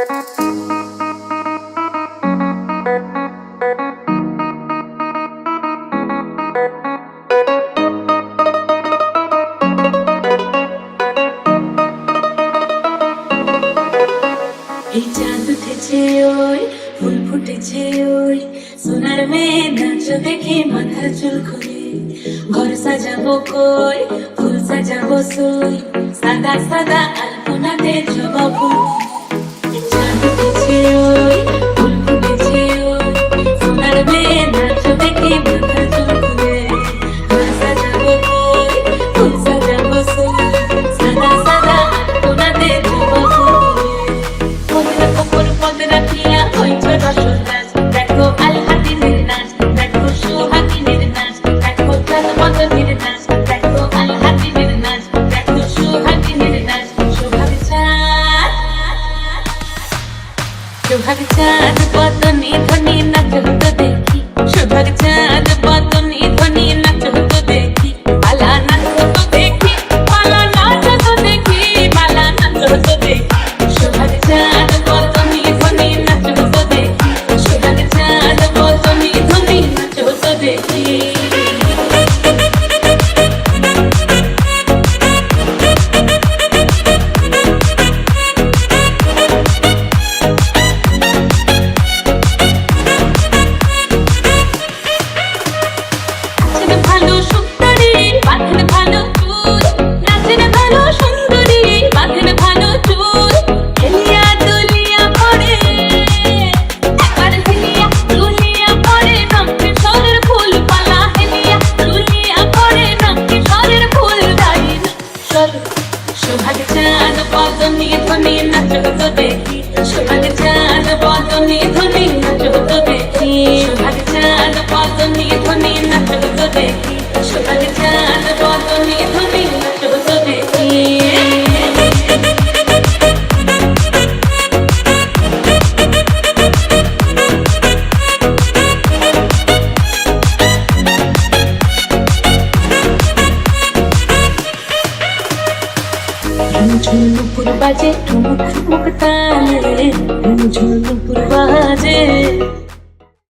এই চাঁদ উঠেছে ওই ফুল ফুটেছে ওই সোনার মেয়ে নাচ দেখে মাথার চুল খুলে ঘর সাজাবো কই ফুল সাজাবো সই সাদা সাদা আলপনাতে জবা ফুল চাঁদ উঠেছে ওই ফুল ফুটেছে ওই সোনার মেয়ে নাচ দেখে মাথার চুল খুলে ঘর সাজাবো কই ফুল সাজাবো সই সাদা সাদা আলপনাতে জবা ফুল দেখো আলহাতিনের নাচ দেখো সোহাগিনের নাচ দেখো চাঁদমদনের নাচ দেখো আলহাতিনের নাচ দেখো সোহাগিনের নাচ সোহাগ চাঁদ বদনে ধ্বনি নাচ হতো দেখি সোহাগ চাঁদ বদনে ধ্বনি নাচ হতো দেখি পালা নাচ হতো দেখি পালা নাচ হতো দেখি পালা নাচ হতো দেখি সোহাগ চাঁদ বদনে ধ্বনি নাচ হতো দেখি সোহাগ চাঁদ বদনে ধ্বনি নাচ হতো দেখি সোহাগ চাঁদ বদনে ধ্বনি নাচ হতো দেখি সোহাগ চাঁদ বদনে ধ্বনি নাচ হতো দেখি সোহাগ চাঁদ বদনে ধ্বনি নাচ হতো দেখি সোহাগ চাঁদ বদনে ধ্বনি নাচ হতো দেখি ঝুনুপুর বাজে ঠুমুক ঠুমুক তালে ঝুনুপুর বাজে